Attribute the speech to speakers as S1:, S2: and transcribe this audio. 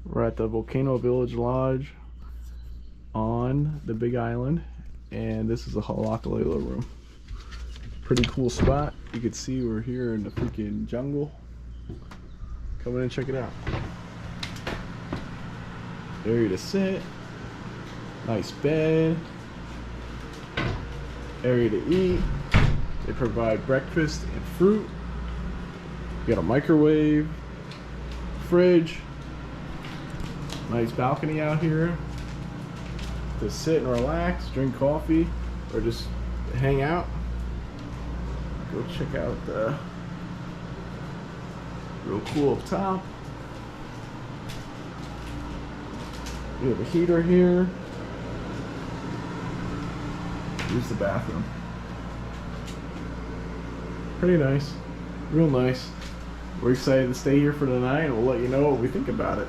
S1: We're at the Volcano Village Lodge on the Big Island, and this is a Halakalila room. Pretty cool spot. You can see we're here in the freaking jungle. Come in and check it out. Area to sit. Nice bed. Area to eat. They provide breakfast and fruit. You got a microwave, fridge. Nice balcony out here to sit and relax, drink coffee, or just hang out. Go check out the real cool up top. We have a heater here. Here's the bathroom. Pretty nice, real nice. We're excited to stay here for the night, and we'll let you know what we think about it.